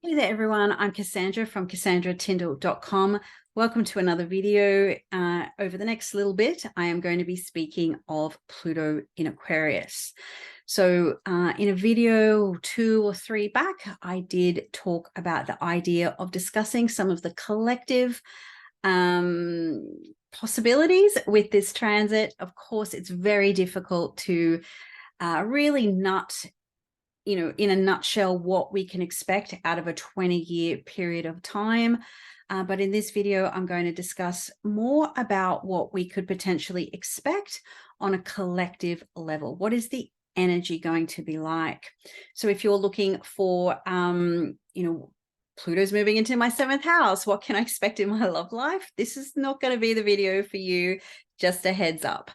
Hey there, everyone. I'm Cassandra from CassandraTyndall.com. Welcome to another video. Over the next little bit, I am going to be speaking of Pluto in Aquarius. So in a video 2 or 3 back, I did talk about the idea of discussing some of the collective possibilities with this transit. Of course, it's very difficult to really in a nutshell, what we can expect out of a 20-year period of time. But in this video, I'm going to discuss more about what we could potentially expect on a collective level. What is the energy going to be like? So if you're looking for, Pluto's moving into my 7th house, what can I expect in my love life? This is not going to be the video for you, just a heads up.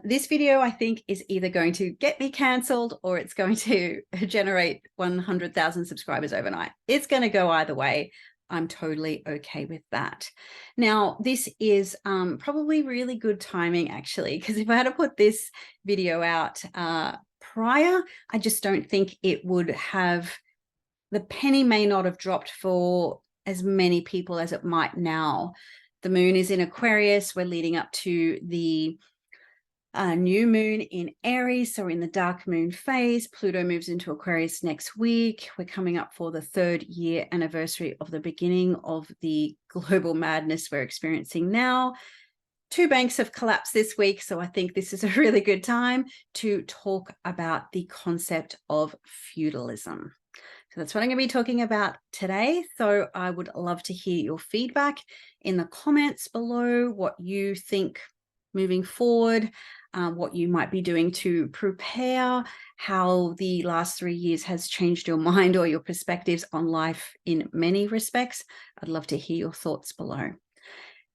This video, I think, is either going to get me cancelled or it's going to generate 100,000 subscribers overnight. It's going to go either way. I'm totally okay with that. Now, this is probably really good timing, actually, because if I had to put this video out prior, I just don't think it would have, the penny may not have dropped for as many people as it might now. The moon is in Aquarius. We're leading up to the new moon in Aries, so in the dark moon phase. Pluto moves into Aquarius next week. We're coming up for the 3rd year anniversary of the beginning of the global madness we're experiencing now. 2 banks have collapsed this week, so I think this is a really good time to talk about the concept of feudalism. So that's what I'm going to be talking about today. So I would love to hear your feedback in the comments below, what you think moving forward, what you might be doing to prepare, how the last 3 years has changed your mind or your perspectives on life in many respects. I'd love to hear your thoughts below.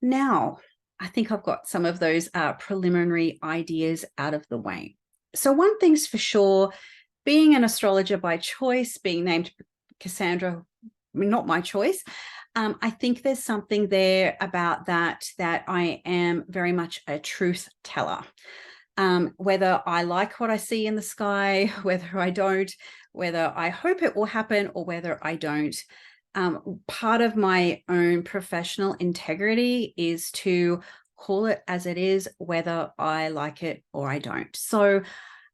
Now, I think I've got some of those preliminary ideas out of the way. So one thing's for sure, being an astrologer by choice, being named Cassandra, not my choice, I think there's something there about that I am very much a truth teller. Whether I like what I see in the sky, whether I don't, whether I hope it will happen or whether I don't. Part of my own professional integrity is to call it as it is, whether I like it or I don't. So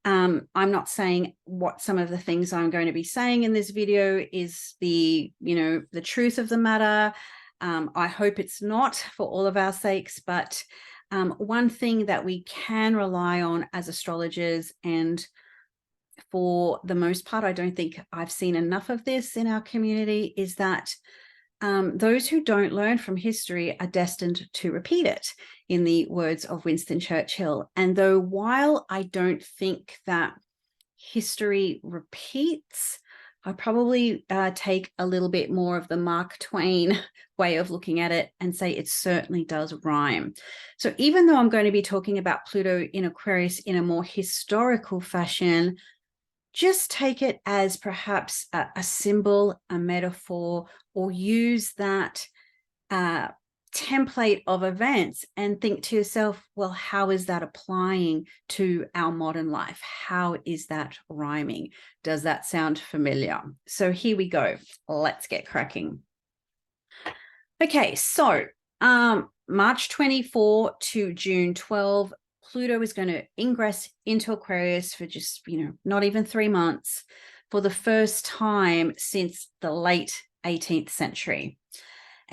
I'm not saying what some of the things I'm going to be saying in this video is the truth of the matter. I hope it's not, for all of our sakes, but one thing that we can rely on as astrologers, and for the most part, I don't think I've seen enough of this in our community, is that those who don't learn from history are destined to repeat it, in the words of Winston Churchill. And though while I don't think that history repeats, I probably take a little bit more of the Mark Twain way of looking at it and say it certainly does rhyme. So even though I'm going to be talking about Pluto in Aquarius in a more historical fashion, just take it as perhaps a symbol, a metaphor, or use that template of events and think to yourself, well, how is that applying to our modern life? How is that rhyming? Does that sound familiar? So here we go. Let's get cracking. Okay, so March 24 to June 12, Pluto is going to ingress into Aquarius for just, not even 3 months, for the first time since the late 18th century.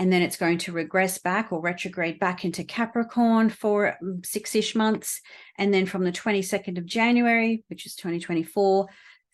And then it's going to regress back or retrograde back into Capricorn for 6-ish months. And then from the 22nd of January, which is 2024,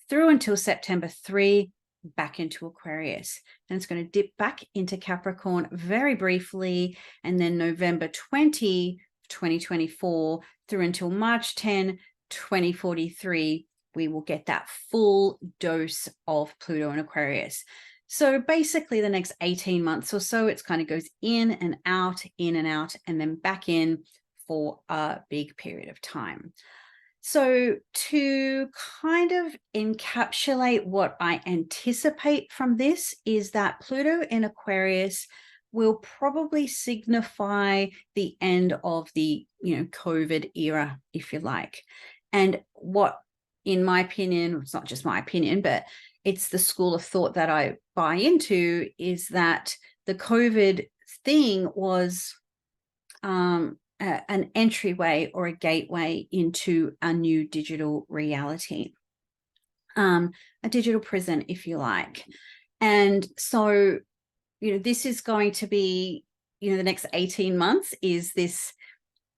through until September 3, back into Aquarius. And it's going to dip back into Capricorn very briefly. And then November 20, 2024, through until March 10, 2043, we will get that full dose of Pluto in Aquarius. So basically the next 18 months or so, it kind of goes in and out, and then back in for a big period of time. So to kind of encapsulate what I anticipate from this is that Pluto in Aquarius will probably signify the end of the, COVID era, if you like. And what, in my opinion, it's not just my opinion, but it's the school of thought that I buy into, is that the COVID thing was an entryway or a gateway into a new digital reality, a digital prison, if you like. And so, this is going to be, the next 18 months is this,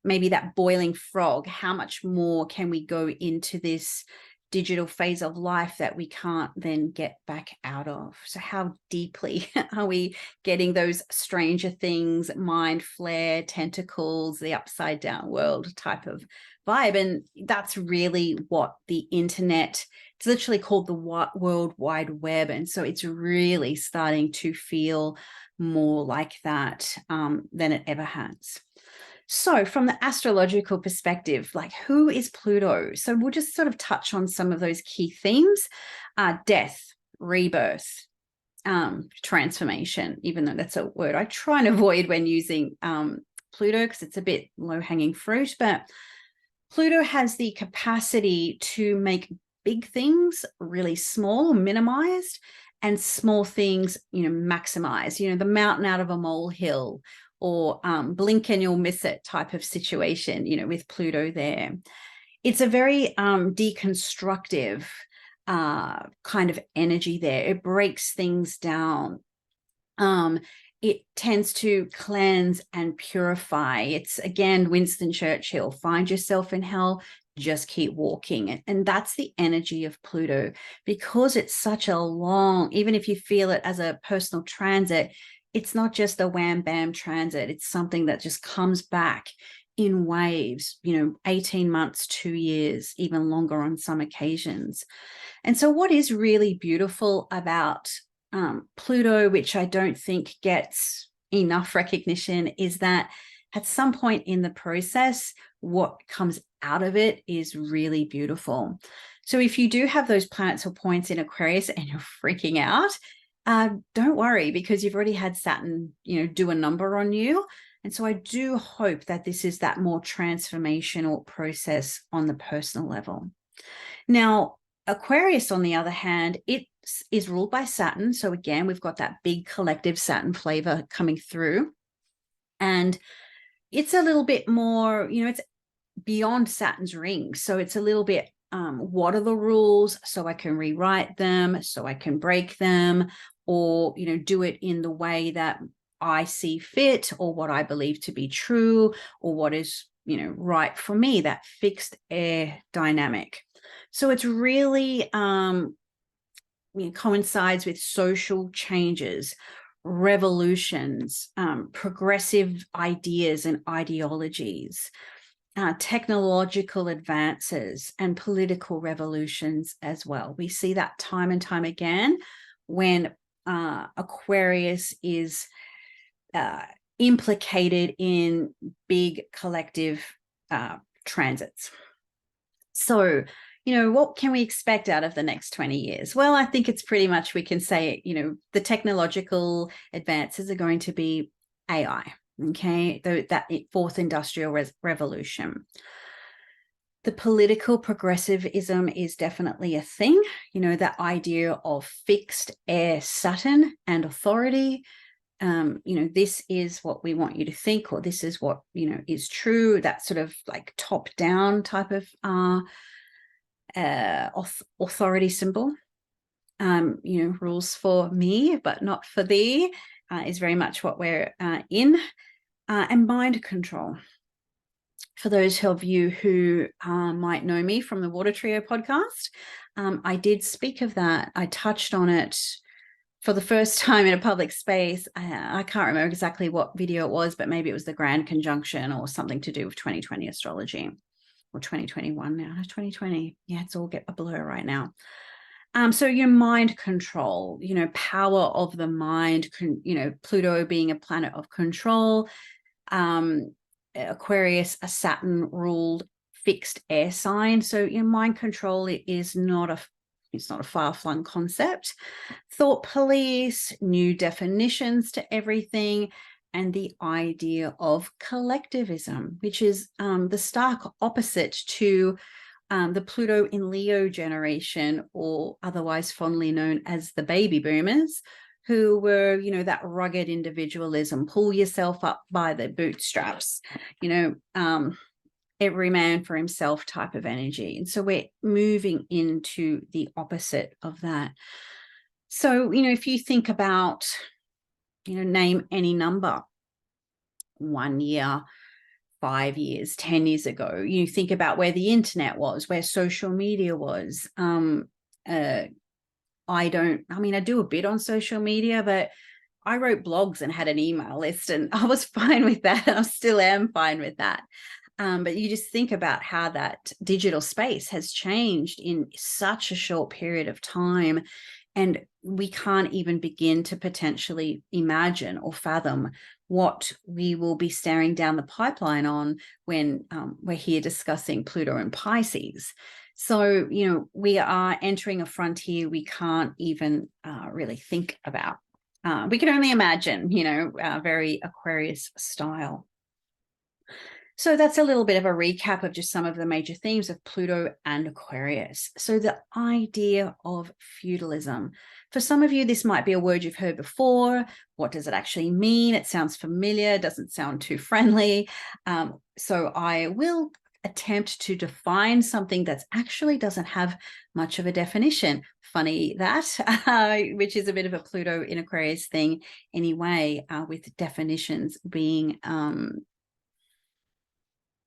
maybe that boiling frog. How much more can we go into this digital phase of life that we can't then get back out of? So how deeply are we getting those Stranger Things, mind flare, tentacles, the upside down world type of vibe? And that's really what the internet, it's literally called the World Wide Web. And so it's really starting to feel more like that than it ever has. So from the astrological perspective, like, who is Pluto? So we'll just sort of touch on some of those key themes: death, rebirth, transformation, even though that's a word I try and avoid when using Pluto because it's a bit low-hanging fruit. But Pluto has the capacity to make big things really small, minimized, and small things, maximized. The mountain out of a molehill, or blink and you'll miss it type of situation, with Pluto there. It's a very deconstructive kind of energy there. It breaks things down. It tends to cleanse and purify. It's, again, Winston Churchill, find yourself in hell, just keep walking. And that's the energy of Pluto, because it's such a long, even if you feel it as a personal transit, it's not just a wham bam transit. It's something that just comes back in waves, 18 months, 2 years, even longer on some occasions. And so what is really beautiful about Pluto, which I don't think gets enough recognition, is that at some point in the process, what comes out of it is really beautiful. So if you do have those planets or points in Aquarius and you're freaking out, don't worry, because you've already had Saturn, do a number on you. And so I do hope that this is that more transformational process on the personal level. Now, Aquarius, on the other hand, it is ruled by Saturn. So again, we've got that big collective Saturn flavor coming through. And it's a little bit more, it's beyond Saturn's ring. So it's a little bit, what are the rules, so I can rewrite them, so I can break them, or, do it in the way that I see fit, or what I believe to be true, or what is, right for me, that fixed air dynamic. So it's really coincides with social changes, revolutions, progressive ideas and ideologies, technological advances, and political revolutions as well. We see that time and time again when Aquarius is implicated in big collective transits. So, what can we expect out of the next 20 years? Well, I think it's pretty much, we can say, the technological advances are going to be AI, okay? That fourth industrial revolution. The political progressivism is definitely a thing, that idea of fixed air Saturn and authority. This is what we want you to think, or this is what, is true. That sort of like top down type of authority symbol. Rules for me, but not for thee, is very much what we're in. And mind control. For those of you who might know me from the Water Trio podcast, I did speak of that. I touched on it for the first time in a public space. I can't remember exactly what video it was, but maybe it was the Grand Conjunction or something to do with 2020 astrology, or 2021 now. 2020. Yeah, it's all a blur right now. So your mind control, power of the mind, Pluto being a planet of control, Aquarius, a Saturn ruled fixed air sign. So your mind control is not a far-flung concept. Thought police, new definitions to everything, and the idea of collectivism, which is the stark opposite to the Pluto in Leo generation, or otherwise fondly known as the baby boomers, who were, you know, that rugged individualism, pull yourself up by the bootstraps, you know, every man for himself type of energy. And so we're moving into the opposite of that. So, you know, if you think about, you know, name any number, 1 year, 5 years, 10 years ago, you think about where the internet was, where social media was. I do a bit on social media, but I wrote blogs and had an email list, and I was fine with that. I still am fine with that. But you just think about how that digital space has changed in such a short period of time. And we can't even begin to potentially imagine or fathom what we will be staring down the pipeline on when we're here discussing Pluto and Pisces. So, you know, we are entering a frontier we can't even really think about. We can only imagine, you know, very Aquarius style. So that's a little bit of a recap of just some of the major themes of Pluto and Aquarius. So the idea of feudalism. For some of you, this might be a word you've heard before. What does it actually mean? It sounds familiar, doesn't sound too friendly. So I will attempt to define something that actually doesn't have much of a definition. Funny that, which is a bit of a Pluto in Aquarius thing anyway, with definitions being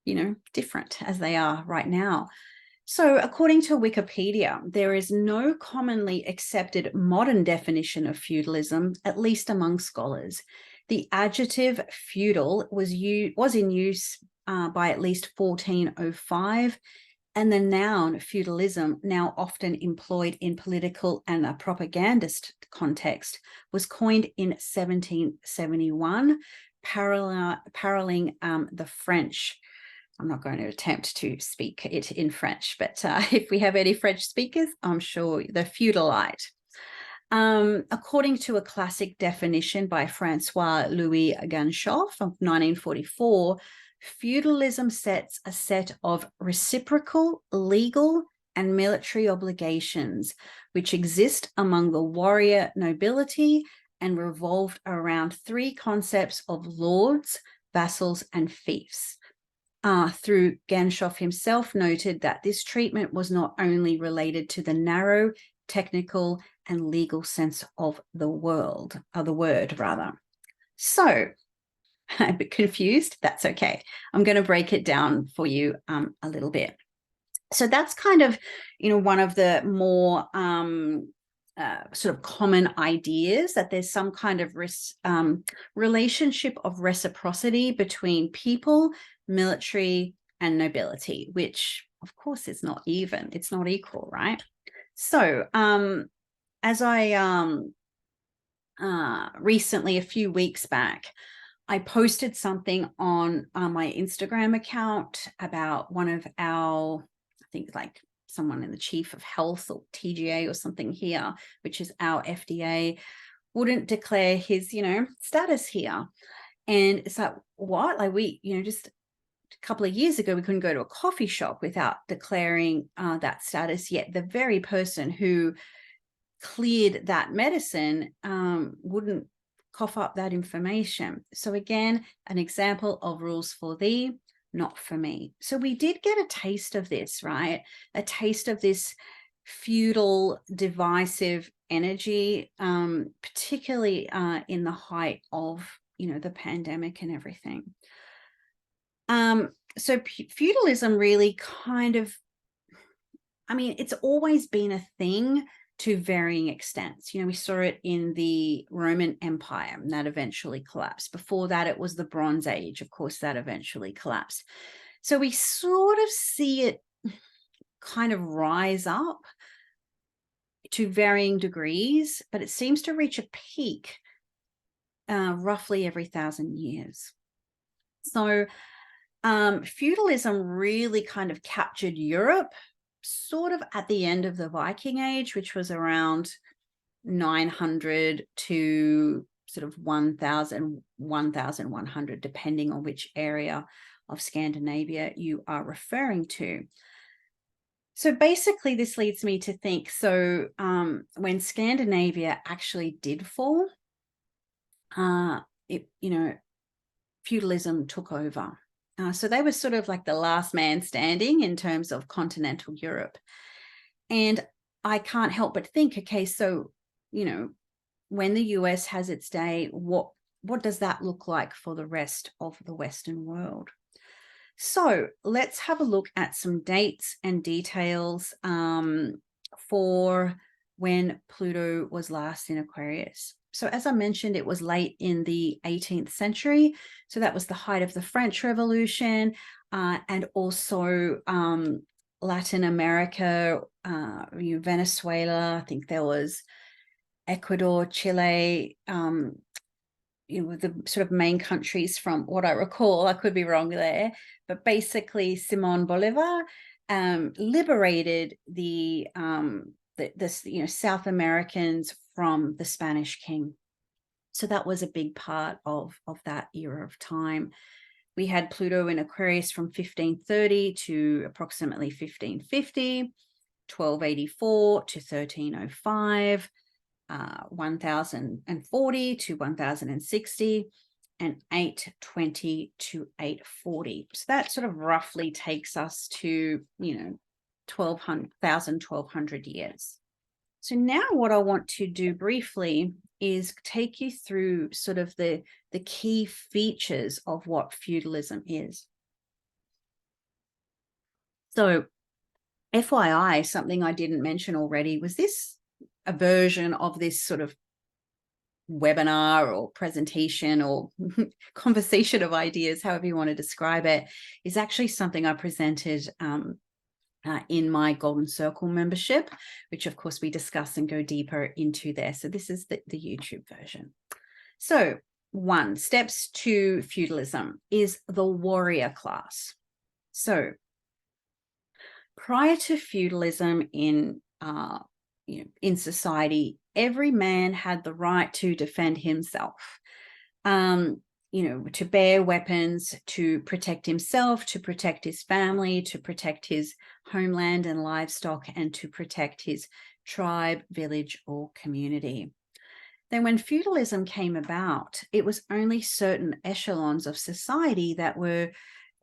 you know, different as they are right now. So according to Wikipedia, there is no commonly accepted modern definition of feudalism, at least among scholars. The adjective feudal was in use by at least 1405, and the noun feudalism, now often employed in political and a propagandist context, was coined in 1771, paralleling the French. I'm not going to attempt to speak it in French, but if we have any French speakers, I'm sure the feudalite. According to a classic definition by Francois-Louis Ganshoff of 1944, feudalism sets a set of reciprocal, legal, and military obligations which exist among the warrior nobility and revolved around three concepts of lords, vassals, and fiefs. Through Ganshoff himself noted that this treatment was not only related to the narrow, technical, and legal sense of the word. So, I'm a bit confused. That's okay. I'm going to break it down for you a little bit. So that's kind of, you know, one of the more sort of common ideas, that there's some kind of relationship of reciprocity between people, military, and nobility, which of course is not even, it's not equal, right? So as I recently, a few weeks back, I posted something on my Instagram account about one of our, I think like someone in the chief of health or TGA or something here, which is our FDA, wouldn't declare his, you know, status here. And it's like, what? Like we, you know, just a couple of years ago, we couldn't go to a coffee shop without declaring that status, yet the very person who cleared that medicine wouldn't cough up that information. So again, an example of rules for thee, not for me. So we did get a taste of this, right? A taste of this feudal, divisive energy, particularly in the height of, you know, the pandemic and everything. So feudalism really kind of, I mean, it's always been a thing to varying extents. You know, we saw it in the Roman Empire, and that eventually collapsed. Before that, it was the Bronze Age. Of course, that eventually collapsed. So we sort of see it kind of rise up to varying degrees, but it seems to reach a peak roughly every 1,000 years. So feudalism really kind of captured Europe sort of at the end of the Viking Age, which was around 900 to sort of 1,000, 1,100, depending on which area of Scandinavia you are referring to. So basically, this leads me to think, so when Scandinavia actually did fall, feudalism took over. So they were sort of like the last man standing in terms of continental Europe. And I can't help but think, okay, so, when the US has its day, what does that look like for the rest of the Western world? So let's have a look at some dates and details for when Pluto was last in Aquarius. So as I mentioned, it was late in the 18th century. So that was the height of the French Revolution, and also Latin America, Venezuela. I think there was Ecuador, Chile, the sort of main countries from what I recall. I could be wrong there, but basically Simon Bolivar liberated the South Americans from the Spanish king. So that was a big part of that era of time. We had Pluto in Aquarius from 1530 to approximately 1550, 1284 to 1305. 1040 to 1060, and 820 to 840. So that sort of roughly takes us to 1200 years. So now what I want to do briefly is take you through sort of the key features of what feudalism is. So FYI, something I didn't mention already was this a version of this sort of webinar or presentation or conversation of ideas, however you want to describe it, is actually something I presented in my Golden Circle membership, which of course we discuss and go deeper into there. So this is the YouTube version. So 1, steps to feudalism is the warrior class. So prior to feudalism in society, every man had the right to defend himself, to bear weapons, to protect himself, to protect his family, to protect his homeland and livestock, and to protect his tribe, village, or community. Then when feudalism came about, it was only certain echelons of society that were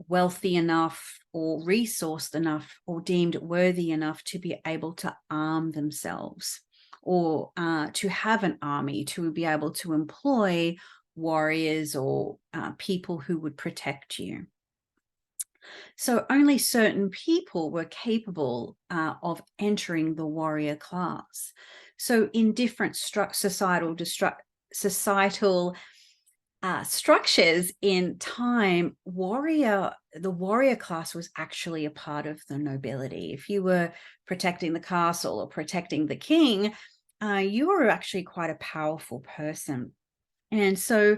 wealthy enough or resourced enough or deemed worthy enough to be able to arm themselves, or to have an army, to be able to employ warriors or people who would protect you. So only certain people were capable of entering the warrior class. So in different societal structures in time, the warrior class was actually a part of the nobility. If you were protecting the castle or protecting the king, you were actually quite a powerful person. And so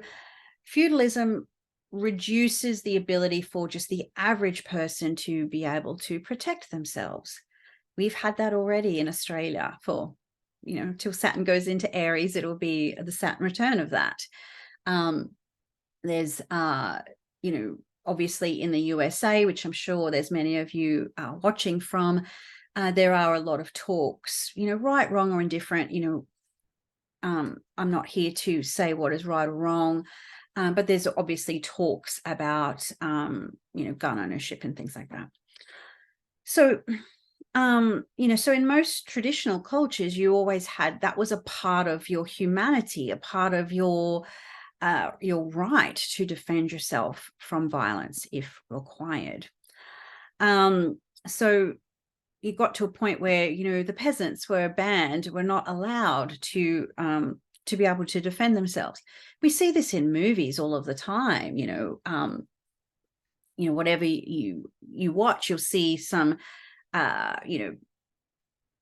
feudalism reduces the ability for just the average person to be able to protect themselves. We've had that already in Australia for, till Saturn goes into Aries, it'll be the Saturn return of that. There's, obviously in the USA, which I'm sure there's many of you watching from, there are a lot of talks, right, wrong, or indifferent. I'm not here to say what is right or wrong, but there's obviously talks about, gun ownership and things like that. So, so in most traditional cultures, you always had, that was a part of your humanity, a part of your right to defend yourself from violence if required. So you got to a point where, the peasants were banned, were not allowed to be able to defend themselves. We see this in movies all of the time, whatever you watch, you'll see some,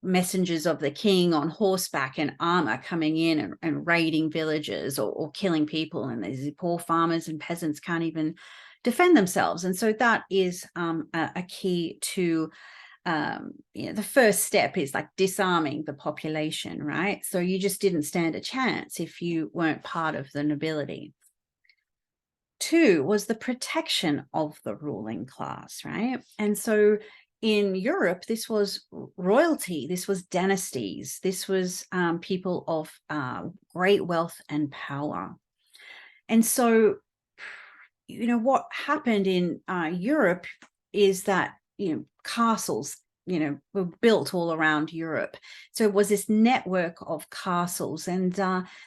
messengers of the king on horseback and armor coming in and raiding villages or killing people. And these poor farmers and peasants can't even defend themselves. And so that is a key to, the first step is like disarming the population, right? So you just didn't stand a chance if you weren't part of the nobility. 2 was the protection of the ruling class, right? And so in Europe, this was royalty, this was dynasties, this was people of great wealth and power. And so, what happened in Europe is that, castles, were built all around Europe. So it was this network of castles, and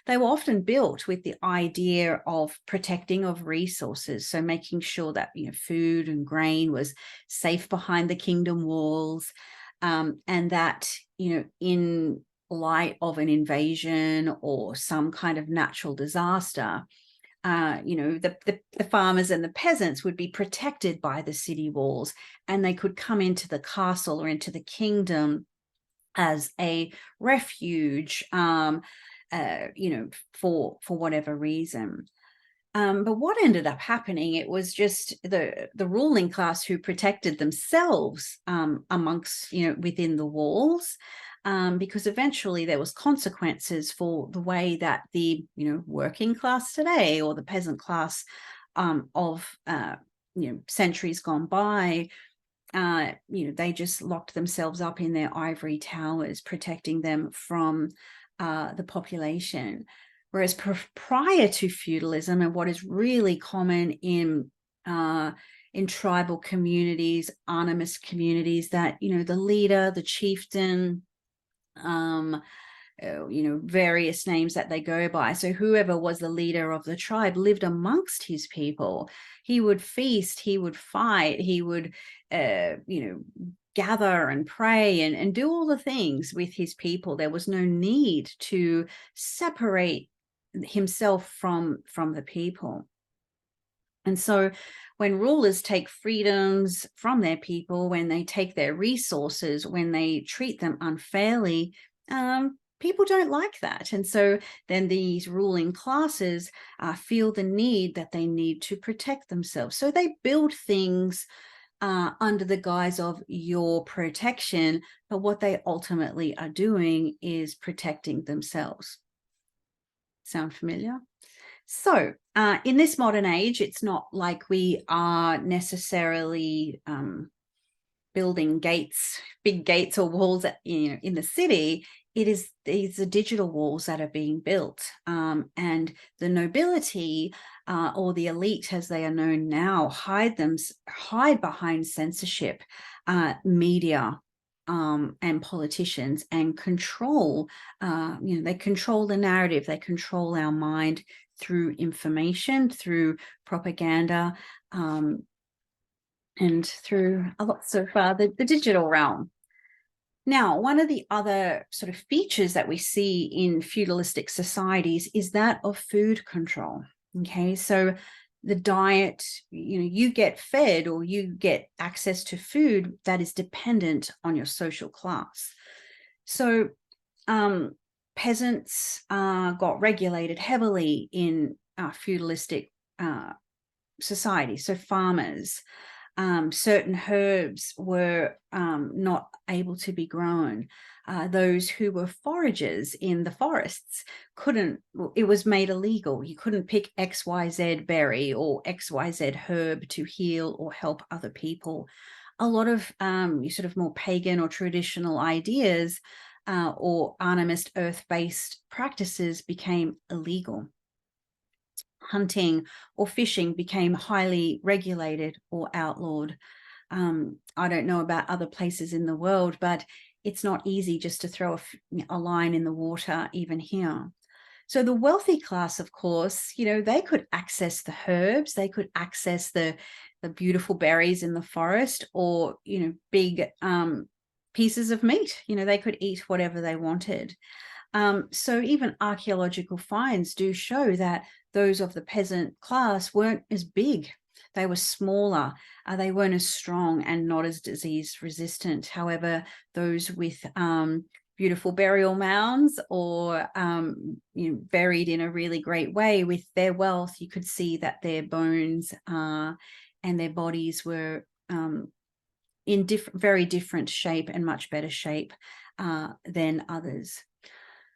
they were often built with the idea of protecting of resources. So making sure that, food and grain was safe behind the kingdom walls, and that, in light of an invasion or some kind of natural disaster, the farmers and the peasants would be protected by the city walls, and they could come into the castle or into the kingdom as a refuge, for whatever reason. But what ended up happening, it was just the ruling class who protected themselves amongst, within the walls, because eventually there was consequences for the way that the, working class today, or the peasant class of, centuries gone by, they just locked themselves up in their ivory towers, protecting them from the population. Whereas prior to feudalism, and what is really common in tribal communities, animist communities, that, the leader, the chieftain, various names that they go by. So whoever was the leader of the tribe lived amongst his people. He would feast, he would fight, he would, gather and pray and do all the things with his people. There was no need to separate himself from the people. And so when rulers take freedoms from their people, when they take their resources, when they treat them unfairly, people don't like that. And so then these ruling classes feel the need that they need to protect themselves. So they build things under the guise of your protection, but what they ultimately are doing is protecting themselves. Sound familiar? So in this modern age, it's not like we are necessarily building gates, big gates or walls in the city. These are digital walls that are being built, and the nobility or the elite, as they are known now, hide behind censorship, media, and politicians, and control. They control the narrative. They control our mind through information, through propaganda, and through lots of the digital realm. Now, one of the other sort of features that we see in feudalistic societies is that of food control. Okay, so the diet, you get fed, or you get access to food that is dependent on your social class. So peasants got regulated heavily in feudalistic society. So farmers, certain herbs were not able to be grown. Those who were foragers in the forests couldn't, it was made illegal. You couldn't pick XYZ berry or XYZ herb to heal or help other people. A lot of sort of more pagan or traditional ideas or animist earth-based practices became illegal. Hunting or fishing became highly regulated or outlawed. I don't know about other places in the world, but it's not easy just to throw a line in the water, even here. So the wealthy class, of course, they could access the herbs, they could access the beautiful berries in the forest, or, big pieces of meat. They could eat whatever they wanted. So even archaeological finds do show that those of the peasant class weren't as big. They were smaller, they weren't as strong and not as disease resistant. However, those with beautiful burial mounds, or buried in a really great way with their wealth, you could see that their bones and their bodies were in very different shape, and much better shape than others.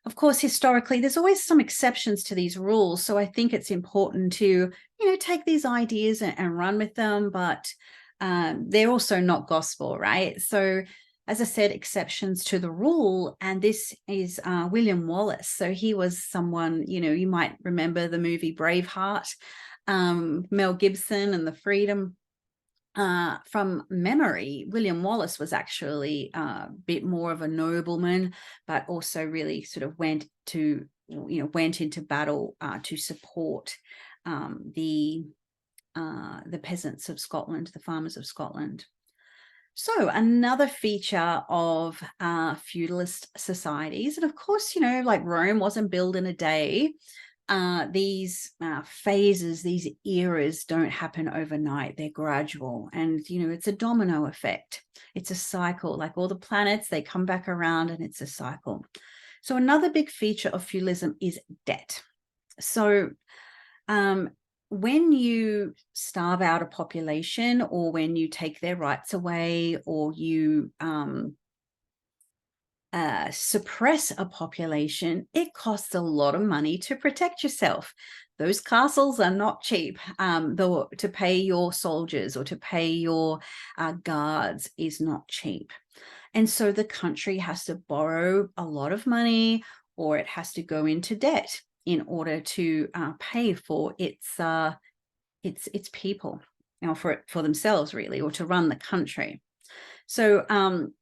Of course, historically, there's always some exceptions to these rules. So I think it's important to, take these ideas and run with them. But they're also not gospel, right? So as I said, exceptions to the rule. And this is William Wallace. So he was someone, you might remember the movie Braveheart, Mel Gibson and the freedom. From memory, William Wallace was actually a bit more of a nobleman, but also really sort of went into battle to support the peasants of Scotland, the farmers of Scotland. So another feature of feudalist societies, and of course, like Rome wasn't built in a day. These phases, these eras don't happen overnight. They're gradual. And, it's a domino effect. It's a cycle. Like all the planets, they come back around and it's a cycle. So another big feature of feudalism is debt. So when you starve out a population, or when you take their rights away, or you suppress a population, it costs a lot of money to protect yourself. Those castles are not cheap. To pay your soldiers or to pay your guards is not cheap. And so the country has to borrow a lot of money, or it has to go into debt in order to pay for its people, for themselves really, or to run the country. So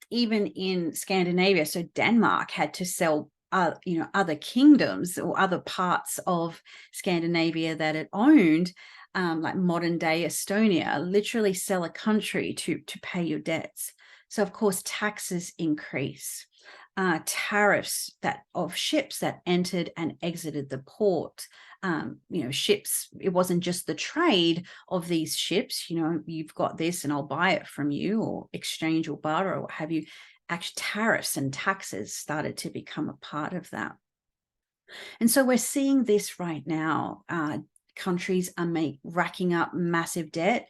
even in Scandinavia, so Denmark had to sell other kingdoms or other parts of Scandinavia that it owned, like modern day Estonia, literally sell a country to pay your debts. So of course taxes increase. Tariffs of ships that entered and exited the port. Ships, it wasn't just the trade of these ships, you've got this and I'll buy it from you, or exchange or barter or what have you. Actually, tariffs and taxes started to become a part of that. And so we're seeing this right now. Countries are racking up massive debt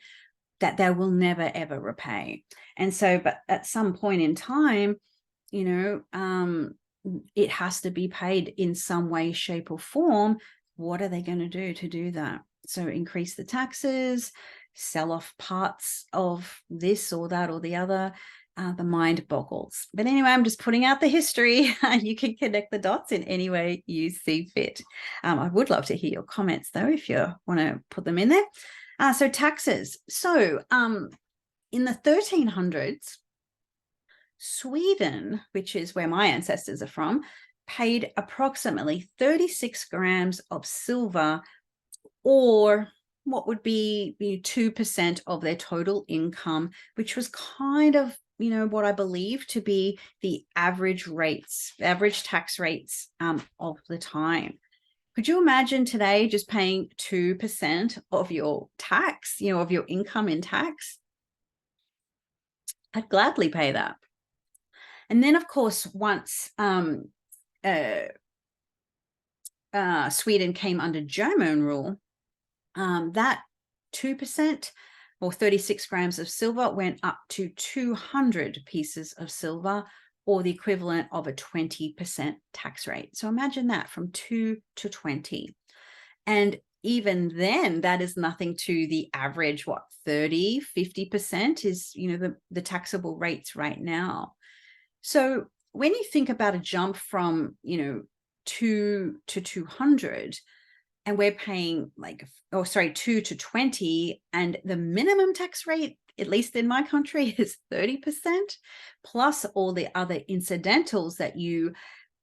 that they will never, ever repay. And so, but at some point in time, it has to be paid in some way, shape, or form. What are they going to do that? So increase the taxes, sell off parts of this or that or the other. The mind boggles. But anyway, I'm just putting out the history. You can connect the dots in any way you see fit. I would love to hear your comments, though, if you want to put them in there. So taxes. So in the 1300s, Sweden, which is where my ancestors are from, paid approximately 36 grams of silver, or what would be 2% of their total income, which was kind of, what I believe to be the average tax rates of the time. Could you imagine today just paying 2% of your tax, of your income in tax? I'd gladly pay that. And then, of course, once Sweden came under German rule, that 2% or 36 grams of silver went up to 200 pieces of silver, or the equivalent of a 20% tax rate. So imagine that, from 2 to 20. And even then, that is nothing to the average, 30, 50% is, the taxable rates right now. So when you think about a jump from, 2 to 200, and we're paying 2 to 20, and the minimum tax rate, at least in my country, is 30%, plus all the other incidentals that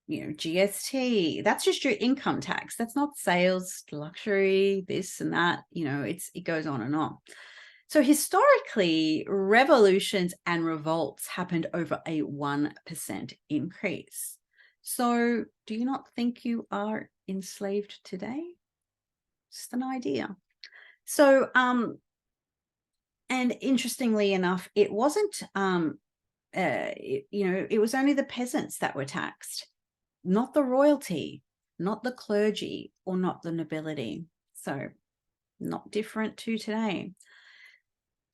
GST, that's just your income tax. That's not sales, luxury, this and that, it goes on and on. So historically, revolutions and revolts happened over a 1% increase. So do you not think you are enslaved today? Just an idea. So, and interestingly enough, it wasn't, it was only the peasants that were taxed, not the royalty, not the clergy, or not the nobility. So not different to today.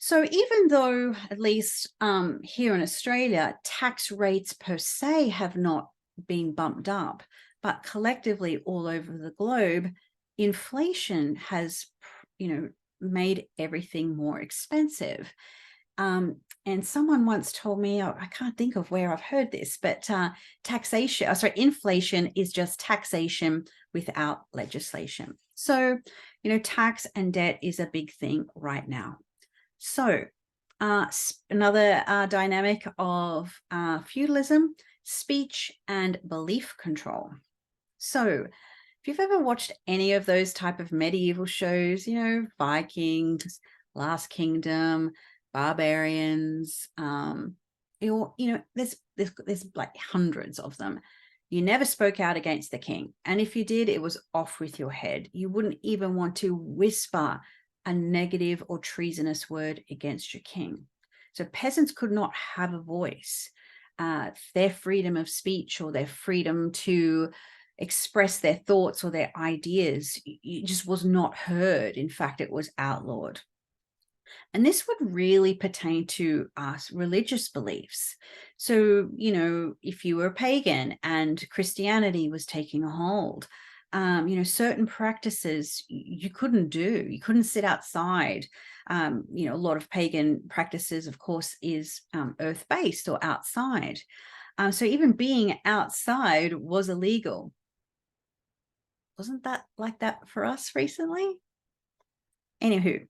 So even though, at least here in Australia, tax rates per se have not been bumped up, but collectively all over the globe, inflation has, made everything more expensive. And someone once told me, I can't think of where I've heard this, but inflation is just taxation without legislation. So, tax and debt is a big thing right now. So another dynamic of feudalism, speech and belief control. So if you've ever watched any of those type of medieval shows, Vikings, Last Kingdom, Barbarians, there's like hundreds of them. You never spoke out against the king. And if you did, it was off with your head. You wouldn't even want to whisper a negative or treasonous word against your king. So peasants could not have a voice. Their freedom of speech or their freedom to express their thoughts or their ideas, it just was not heard. In fact, it was outlawed. And this would really pertain to us religious beliefs. So, if you were a pagan and Christianity was taking a hold, certain practices you couldn't do. You couldn't sit outside. A lot of pagan practices, of course, is earth-based or outside. So even being outside was illegal. Wasn't that like that for us recently? Anywho,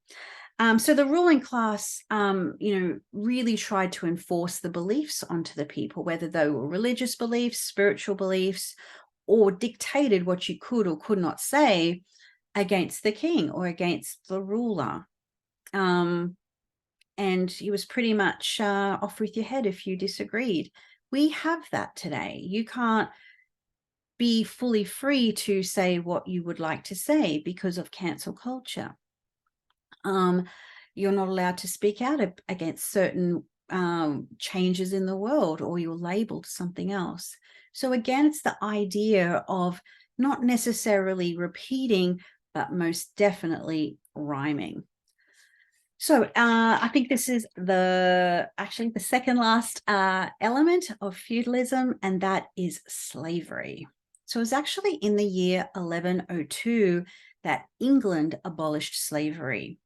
so the ruling class, really tried to enforce the beliefs onto the people, whether they were religious beliefs, spiritual beliefs, or dictated what you could or could not say against the king or against the ruler. And he was pretty much off with your head if you disagreed. We have that today. You can't be fully free to say what you would like to say because of cancel culture. You're not allowed to speak out against certain changes in the world, or you're labeled something else. So again, it's the idea of not necessarily repeating, but most definitely rhyming. So I think this is the second last element of feudalism, and that is slavery. So it was actually in the year 1102 that England abolished slavery.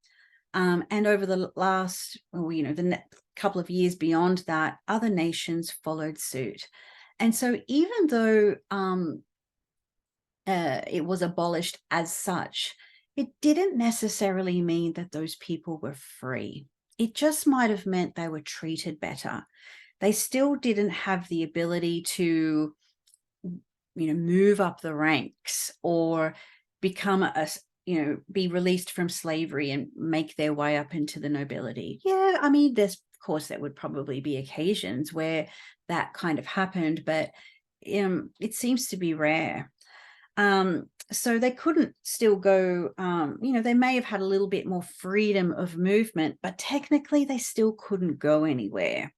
And over the last, the couple of years beyond that, other nations followed suit. And so even though it was abolished as such, it didn't necessarily mean that those people were free. It just might have meant they were treated better. They still didn't have the ability to, move up the ranks or become be released from slavery and make their way up into the nobility. Yeah, I mean, of course, there would probably be occasions where that kind of happened, but it seems to be rare. So they couldn't still go, they may have had a little bit more freedom of movement, but technically they still couldn't go anywhere.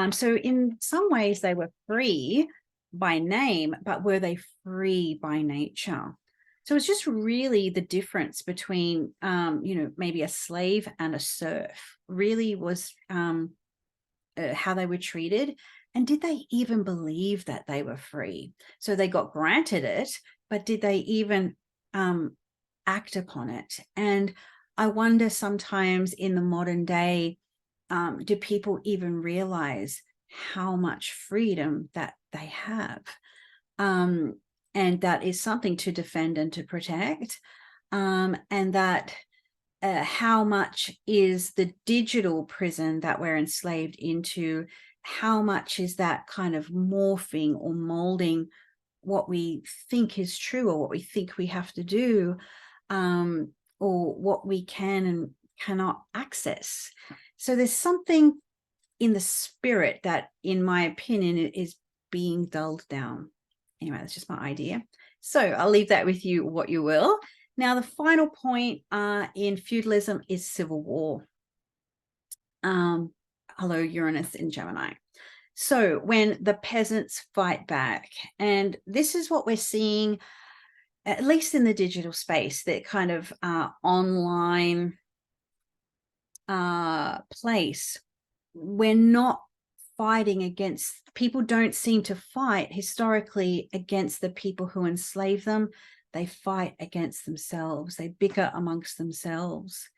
So in some ways they were free by name, but were they free by nature? So it's just really the difference between, maybe a slave and a serf really was how they were treated. And did they even believe that they were free? So they got granted it, but did they even act upon it? And I wonder sometimes in the modern day, do people even realize how much freedom that they have? And that is something to defend and to protect. And that how much is the digital prison that we're enslaved into, how much is that kind of morphing or molding what we think is true or what we think we have to do, or what we can and cannot access. So there's something in the spirit that, in my opinion, is being dulled down. Anyway, that's just my idea. So I'll leave that with you, what you will. Now, the final point in feudalism is civil war. Hello, Uranus in Gemini. So when the peasants fight back, and this is what we're seeing, at least in the digital space, that kind of online place, we're not fighting against, people don't seem to fight historically against the people who enslave them. They fight against themselves. They bicker amongst themselves.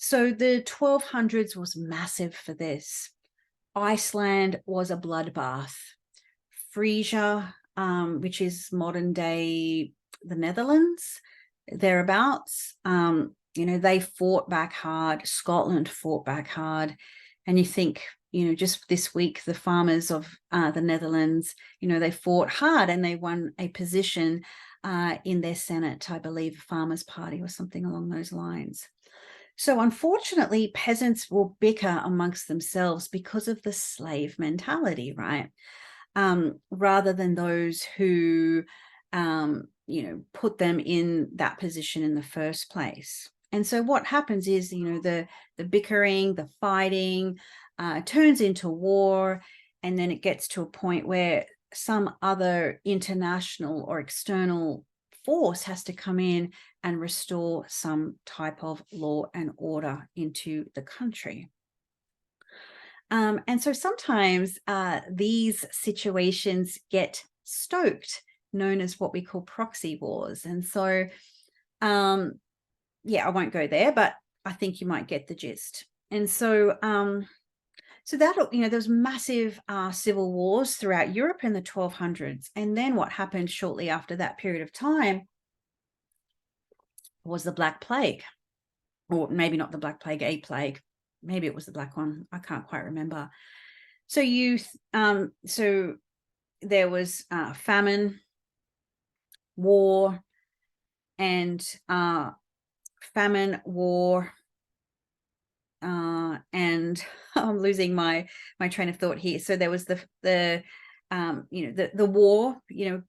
So the 1200s was massive for this. Iceland was a bloodbath. Frisia, which is modern day the Netherlands, thereabouts, they fought back hard. Scotland fought back hard. And you think, just this week, the farmers of the Netherlands, they fought hard and they won a position in their Senate, I believe, Farmers' Party or something along those lines. So unfortunately, peasants will bicker amongst themselves because of the slave mentality, right? Rather than those who, put them in that position in the first place. And so what happens is, the bickering, the fighting turns into war, and then it gets to a point where some other international or external force has to come in and restore some type of law and order into the country. And so sometimes these situations get stoked, known as what we call proxy wars. And so, yeah, I won't go there, but I think you might get the gist. And so, there's massive civil wars throughout Europe in the 1200s. And then what happened shortly after that period of time was the Black Plague, or maybe not the Black Plague, a plague. Maybe it was the black one. I can't quite remember. So so there was famine, war, and famine, war, and I'm losing my train of thought here. So there was the war,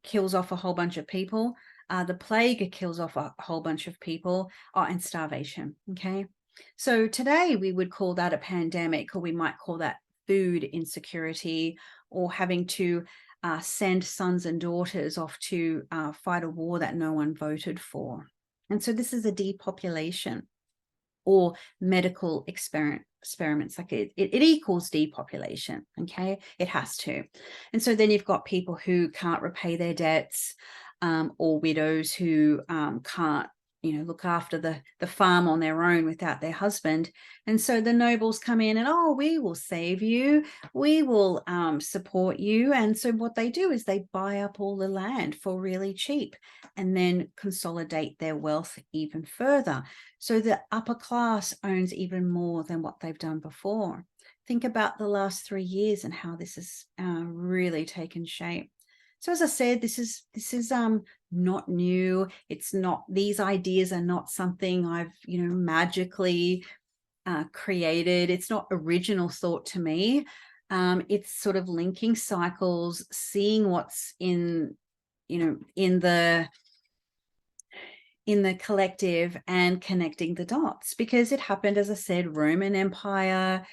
kills off a whole bunch of people. The plague kills off a whole bunch of people, and starvation. Okay. So today we would call that a pandemic, or we might call that food insecurity, or having to send sons and daughters off to fight a war that no one voted for. And so this is a depopulation, or medical experiments. Like it equals depopulation. Okay, it has to. And so then you've got people who can't repay their debts, or widows who can't look after the farm on their own without their husband. And so the nobles come in and, we will save you, we will support you. And so what they do is they buy up all the land for really cheap and then consolidate their wealth even further. So the upper class owns even more than what they've done before. Think about the last 3 years and how this has really taken shape. So as I said, this is not new. It's not, these ideas are not something I've, magically created. It's not original thought to me. It's sort of linking cycles, seeing what's in the collective and connecting the dots, because it happened, as I said, Roman Empire,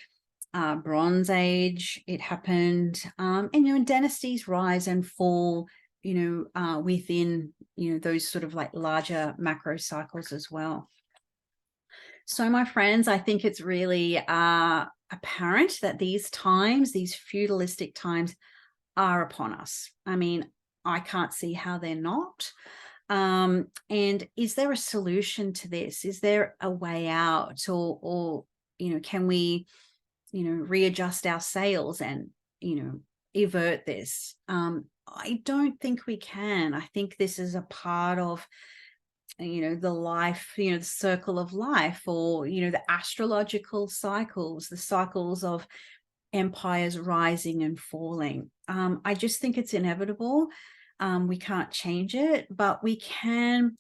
Bronze Age, it happened, and dynasties rise and fall, within, those sort of like larger macro cycles as well. So my friends, I think it's really apparent that these times, these feudalistic times, are upon us. I mean, I can't see how they're not. And is there a solution to this? Is there a way out, or can we readjust our sails and, avert this? I don't think we can. I think this is a part of, the life, the circle of life, or, the astrological cycles, the cycles of empires rising and falling. I just think it's inevitable. We can't change it, but we can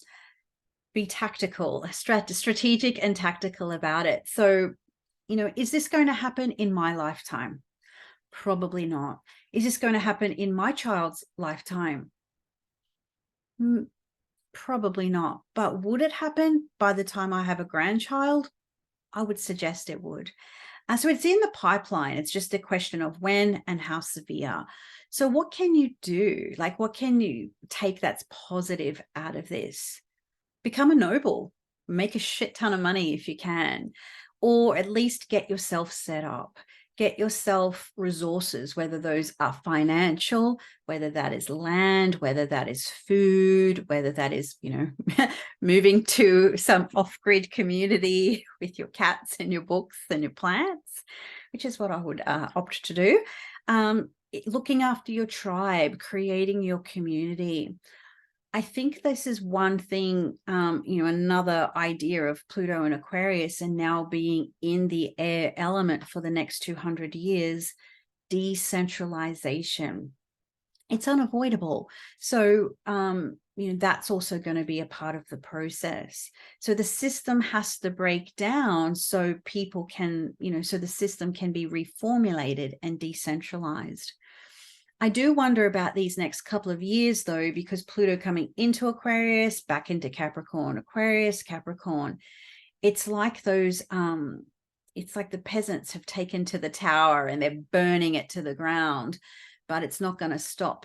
be tactical, strategic and tactical about it. So, is this going to happen in my lifetime? Probably not. Is this going to happen in my child's lifetime? Probably not. But would it happen by the time I have a grandchild? I would suggest it would. So it's in the pipeline. It's just a question of when and how severe. So what can you do? Like, what can you take that's positive out of this? Become a noble, make a shit ton of money if you can, or at least get yourself set up. Get yourself resources, whether those are financial, whether that is land, whether that is food, whether that is, moving to some off-grid community with your cats and your books and your plants, which is what I would opt to do. Looking after your tribe, creating your community. I think this is one thing, another idea of Pluto and Aquarius and now being in the air element for the next 200 years, decentralization. It's unavoidable. So, that's also going to be a part of the process. So the system has to break down so people can, so the system can be reformulated and decentralized. I do wonder about these next couple of years, though, because Pluto coming into Aquarius, back into Capricorn, Aquarius, Capricorn, it's like those, it's like the peasants have taken to the tower and they're burning it to the ground, but it's not going to stop,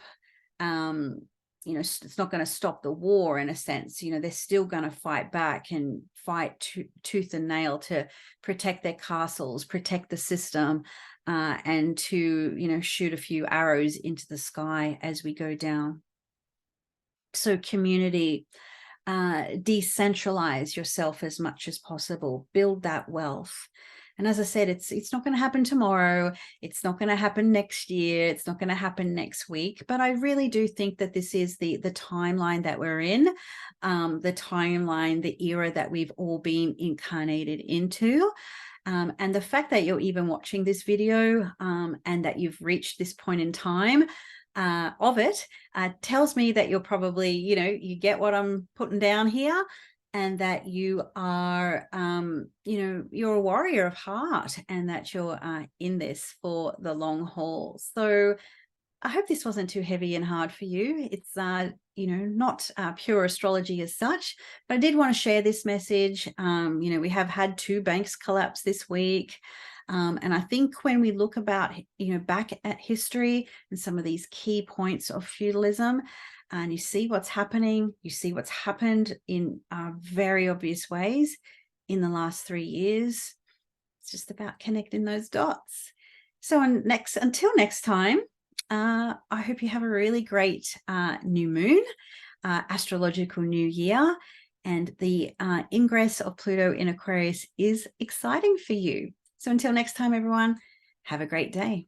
it's not going to stop the war in a sense. They're still going to fight back and fight tooth and nail to protect their castles, protect the system, and to, shoot a few arrows into the sky as we go down. So community, decentralize yourself as much as possible, build that wealth. And as I said, it's not going to happen tomorrow. It's not going to happen next year. It's not going to happen next week. But I really do think that this is the timeline that we're in, the timeline, the era that we've all been incarnated into. And the fact that you're even watching this video and that you've reached this point in time of it tells me that you're probably, you get what I'm putting down here, and that you are, you're a warrior of heart, and that you're in this for the long haul. So I hope this wasn't too heavy and hard for you. It's, not pure astrology as such, but I did want to share this message. We have had 2 banks collapse this week. And I think when we look about, back at history and some of these key points of feudalism, and you see what's happening, you see what's happened in very obvious ways in the last 3 years. It's just about connecting those dots. So until next time, I hope you have a really great new moon, astrological new year, and the ingress of Pluto in Aquarius is exciting for you. So until next time, everyone, have a great day.